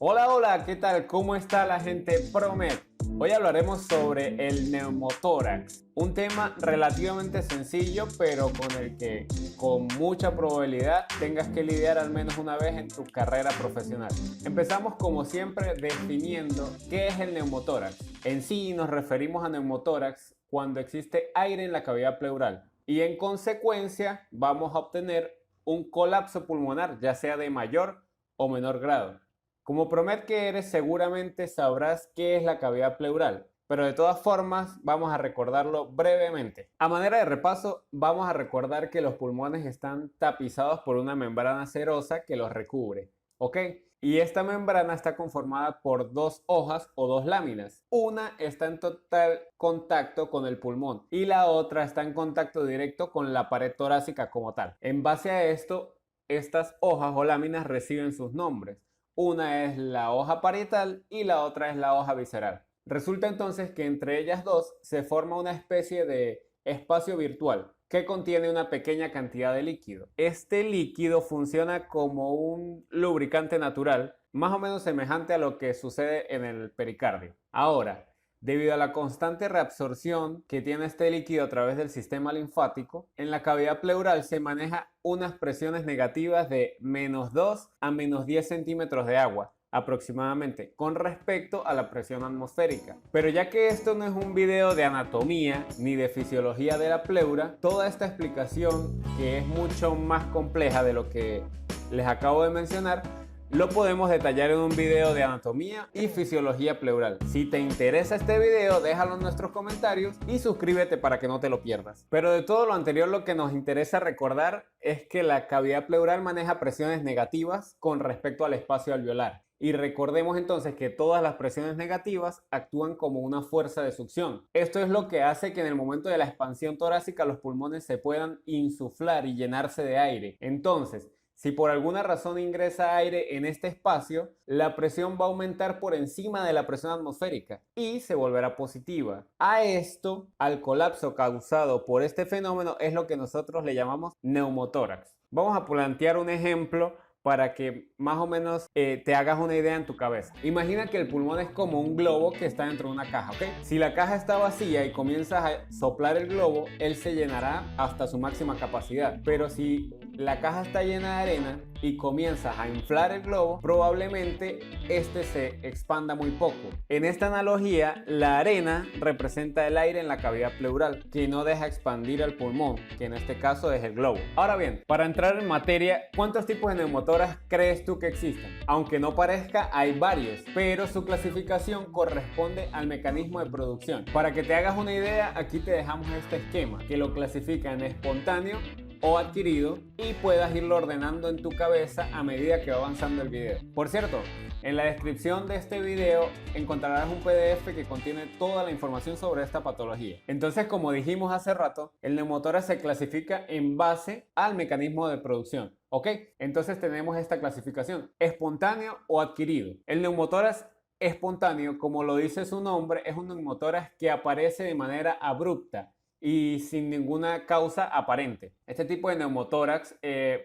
Hola, hola, ¿qué tal? ¿Cómo está la gente Promed? Hoy hablaremos sobre el neumotórax, un tema relativamente sencillo, pero con el que con mucha probabilidad tengas que lidiar al menos una vez en tu carrera profesional. Empezamos como siempre definiendo qué es el neumotórax. En sí nos referimos a neumotórax cuando existe aire en la cavidad pleural y en consecuencia vamos a obtener un colapso pulmonar, ya sea de mayor o menor grado. Como promet que eres, seguramente sabrás qué es la cavidad pleural, pero de todas formas vamos a recordarlo brevemente. A manera de repaso, vamos a recordar que los pulmones están tapizados por una membrana serosa que los recubre, ¿ok? Y esta membrana está conformada por dos hojas o dos láminas. Una está en total contacto con el pulmón y la otra está en contacto directo con la pared torácica como tal. En base a esto, estas hojas o láminas reciben sus nombres. Una es la hoja parietal y la otra es la hoja visceral. Resulta entonces que entre ellas dos se forma una especie de espacio virtual que contiene una pequeña cantidad de líquido. Este líquido funciona como un lubricante natural, más o menos semejante a lo que sucede en el pericardio. Ahora, debido a la constante reabsorción que tiene este líquido a través del sistema linfático, en la cavidad pleural se maneja unas presiones negativas de -2 a -10 centímetros de agua aproximadamente con respecto a la presión atmosférica. Pero ya que esto no es un video de anatomía ni de fisiología de la pleura, toda esta explicación, que es mucho más compleja de lo que les acabo de mencionar, lo podemos detallar en un video de anatomía y fisiología pleural. Si te interesa este video, déjalo en nuestros comentarios y suscríbete para que no te lo pierdas. Pero de todo lo anterior, lo que nos interesa recordar es que la cavidad pleural maneja presiones negativas con respecto al espacio alveolar. Y recordemos entonces que todas las presiones negativas actúan como una fuerza de succión. Esto es lo que hace que en el momento de la expansión torácica los pulmones se puedan insuflar y llenarse de aire. Entonces, si por alguna razón ingresa aire en este espacio, la presión va a aumentar por encima de la presión atmosférica y se volverá positiva. A esto, al colapso causado por este fenómeno, es lo que nosotros le llamamos neumotórax. Vamos a plantear un ejemplo para que más o menos te hagas una idea en tu cabeza. Imagina que el pulmón es como un globo que está dentro de una caja, ¿ok? Si la caja está vacía y comienzas a soplar el globo, él se llenará hasta su máxima capacidad. Pero si la caja está llena de arena y comienzas a inflar el globo, probablemente este se expanda muy poco. En esta analogía, la arena representa el aire en la cavidad pleural, que no deja expandir al pulmón, que en este caso es el globo. Ahora bien, para entrar en materia, ¿cuántos tipos de neumotórax crees tú que existen? Aunque no parezca, hay varios, pero su clasificación corresponde al mecanismo de producción. Para que te hagas una idea, aquí te dejamos este esquema, que lo clasifica en espontáneo o adquirido y puedas irlo ordenando en tu cabeza a medida que va avanzando el video. Por cierto, en la descripción de este video encontrarás un PDF que contiene toda la información sobre esta patología. Entonces, como dijimos hace rato, el neumotórax se clasifica en base al mecanismo de producción. ¿Ok? Entonces tenemos esta clasificación: espontáneo o adquirido. El neumotórax espontáneo, como lo dice su nombre, es un neumotórax que aparece de manera abrupta y sin ninguna causa aparente. Este tipo de neumotórax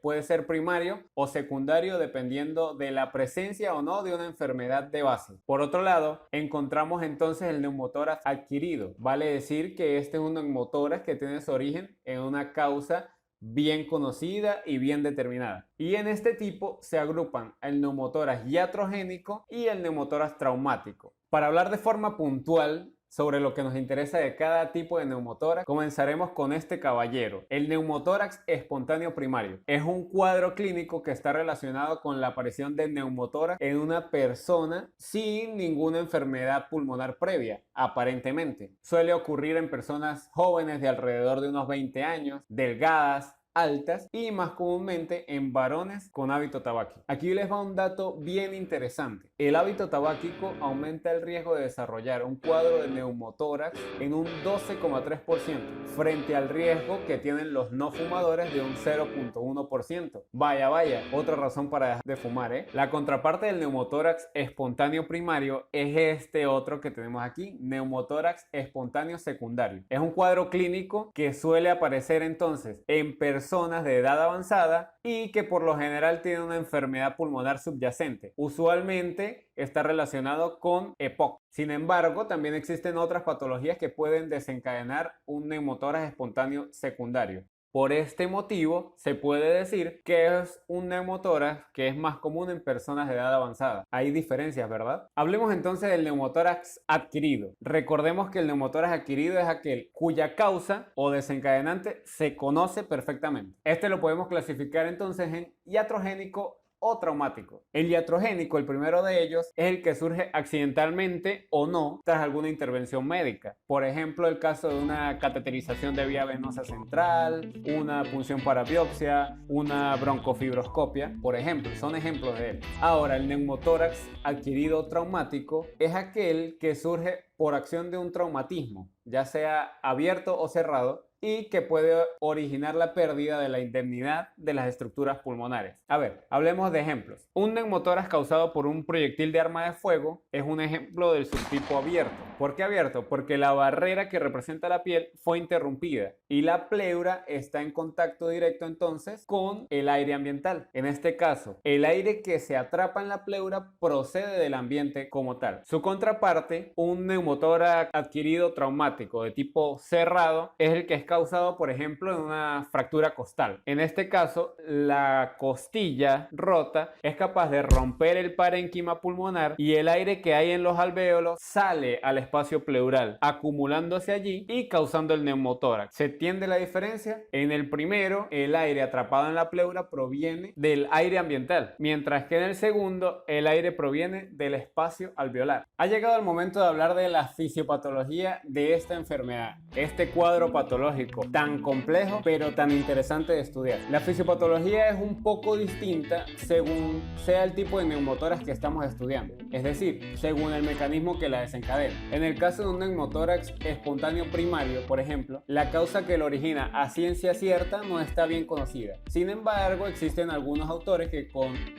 puede ser primario o secundario dependiendo de la presencia o no de una enfermedad de base. Por otro lado, encontramos entonces el neumotórax adquirido. Vale decir que este es un neumotórax que tiene su origen en una causa bien conocida y bien determinada. Y en este tipo se agrupan el neumotórax iatrogénico y el neumotórax traumático. Para hablar de forma puntual sobre lo que nos interesa de cada tipo de neumotórax, comenzaremos con este caballero, el neumotórax espontáneo primario. Es un cuadro clínico que está relacionado con la aparición de neumotórax en una persona sin ninguna enfermedad pulmonar previa, aparentemente. Suele ocurrir en personas jóvenes de alrededor de unos 20 años, delgadas, altas y más comúnmente en varones con hábito tabáquico. Aquí les va un dato bien interesante. El hábito tabáquico aumenta el riesgo de desarrollar un cuadro de neumotórax en un 12,3% frente al riesgo que tienen los no fumadores de un 0,1%. Vaya, vaya, otra razón para dejar de fumar, ¿eh? La contraparte del neumotórax espontáneo primario es este otro que tenemos aquí, neumotórax espontáneo secundario. Es un cuadro clínico que suele aparecer entonces en personas personas de edad avanzada y que por lo general tienen una enfermedad pulmonar subyacente. Usualmente está relacionado con EPOC. Sin embargo, también existen otras patologías que pueden desencadenar un neumotórax espontáneo secundario. Por este motivo, se puede decir que es un neumotórax que es más común en personas de edad avanzada. Hay diferencias, ¿verdad? Hablemos entonces del neumotórax adquirido. Recordemos que el neumotórax adquirido es aquel cuya causa o desencadenante se conoce perfectamente. Este lo podemos clasificar entonces en iatrogénico o traumático. El iatrogénico, el primero de ellos, es el que surge accidentalmente o no tras alguna intervención médica. Por ejemplo, el caso de una cateterización de vía venosa central, una punción para biopsia, una broncofibroscopia, por ejemplo, son ejemplos de él. Ahora, el neumotórax adquirido traumático es aquel que surge por acción de un traumatismo, ya sea abierto o cerrado, y que puede originar la pérdida de la indemnidad de las estructuras pulmonares. A ver, hablemos de ejemplos. Un neumotórax causado por un proyectil de arma de fuego es un ejemplo del subtipo abierto. ¿Por qué abierto? Porque la barrera que representa la piel fue interrumpida y la pleura está en contacto directo entonces con el aire ambiental. En este caso, el aire que se atrapa en la pleura procede del ambiente como tal. Su contraparte, un neumotórax adquirido traumático de tipo cerrado, es el que es causado, por ejemplo, en una fractura costal. En este caso, la costilla rota es capaz de romper el parénquima pulmonar y el aire que hay en los alvéolos sale al espacio pleural, acumulándose allí y causando el neumotórax. ¿Se entiende la diferencia? En el primero, el aire atrapado en la pleura proviene del aire ambiental, mientras que en el segundo, el aire proviene del espacio alveolar. Ha llegado el momento de hablar de la fisiopatología de esta enfermedad, este cuadro patológico tan complejo pero tan interesante de estudiar. La fisiopatología es un poco distinta según sea el tipo de neumotórax que estamos estudiando, es decir, según el mecanismo que la desencadena. En el caso de un neumotórax espontáneo primario, por ejemplo, la causa que lo origina a ciencia cierta no está bien conocida. Sin embargo, existen algunos autores que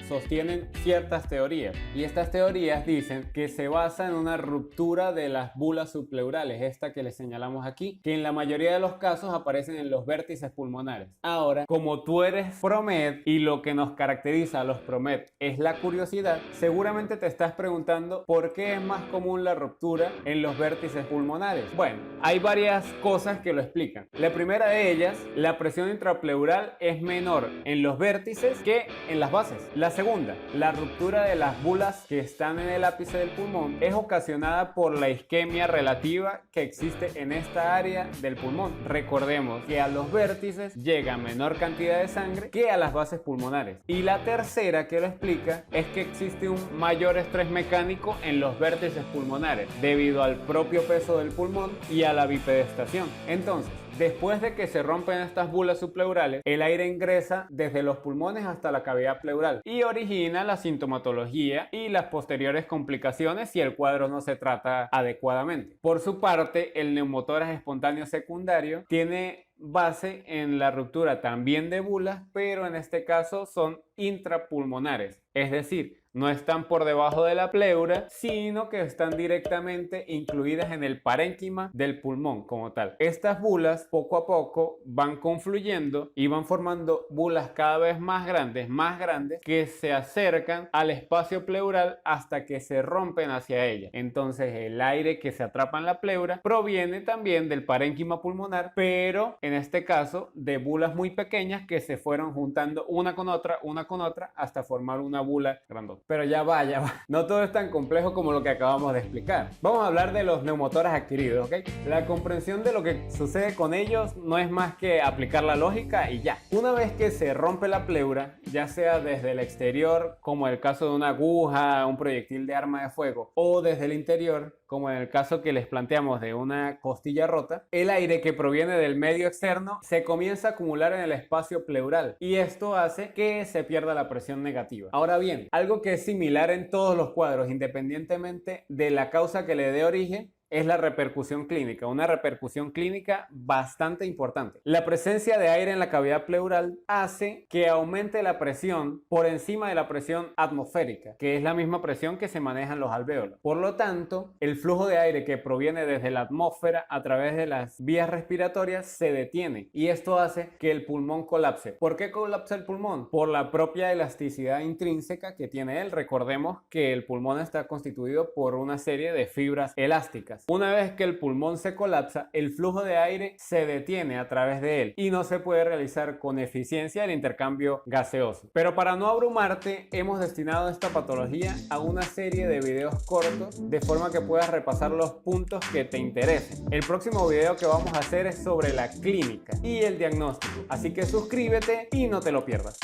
sostienen ciertas teorías, y estas teorías dicen que se basa en una ruptura de las bulas subpleurales, esta que les señalamos aquí, que en la mayoría de los casos aparecen en los vértices pulmonares. Ahora, como tú eres PROMED y lo que nos caracteriza a los PROMED es la curiosidad, seguramente te estás preguntando por qué es más común la ruptura en los vértices pulmonares. Bueno, hay varias cosas que lo explican. La primera de ellas, la presión intrapleural es menor en los vértices que en las bases. La segunda, la ruptura de las bulas que están en el ápice del pulmón es ocasionada por la isquemia relativa que existe en esta área del pulmón. Recordemos que a los vértices llega menor cantidad de sangre que a las bases pulmonares. Y la tercera que lo explica es que existe un mayor estrés mecánico en los vértices pulmonares debido al propio peso del pulmón y a la bipedestación. Entonces, después de que se rompen estas bulas subpleurales, el aire ingresa desde los pulmones hasta la cavidad pleural y origina la sintomatología y las posteriores complicaciones si el cuadro no se trata adecuadamente. Por su parte, el neumotórax espontáneo secundario tiene base en la ruptura también de bulas, pero en este caso son intrapulmonares, es decir, no están por debajo de la pleura, sino que están directamente incluidas en el parénquima del pulmón como tal. Estas bulas poco a poco van confluyendo y van formando bulas cada vez más grandes que se acercan al espacio pleural hasta que se rompen hacia ella. Entonces el aire que se atrapa en la pleura proviene también del parénquima pulmonar, pero en este caso de bulas muy pequeñas que se fueron juntando una con otra hasta formar una bula grandota. Pero ya va. No todo es tan complejo como lo que acabamos de explicar. Vamos a hablar de los neumotórax adquiridos, ¿ok? La comprensión de lo que sucede con ellos no es más que aplicar la lógica y ya. Una vez que se rompe la pleura, ya sea desde el exterior, como el caso de una aguja, un proyectil de arma de fuego, o desde el interior, como en el caso que les planteamos de una costilla rota, el aire que proviene del medio externo se comienza a acumular en el espacio pleural y esto hace que se pierda la presión negativa. Ahora bien, algo que es similar en todos los cuadros, independientemente de la causa que le dé origen, es la repercusión clínica, una repercusión clínica bastante importante. La presencia de aire en la cavidad pleural hace que aumente la presión por encima de la presión atmosférica, que es la misma presión que se maneja en los alvéolos. Por lo tanto, el flujo de aire que proviene desde la atmósfera a través de las vías respiratorias se detiene y esto hace que el pulmón colapse. ¿Por qué colapsa el pulmón? Por la propia elasticidad intrínseca que tiene él. Recordemos que el pulmón está constituido por una serie de fibras elásticas. Una vez que el pulmón se colapsa, el flujo de aire se detiene a través de él y no se puede realizar con eficiencia el intercambio gaseoso. Pero para no abrumarte, hemos destinado esta patología a una serie de videos cortos de forma que puedas repasar los puntos que te interesen. El próximo video que vamos a hacer es sobre la clínica y el diagnóstico, así que suscríbete y no te lo pierdas.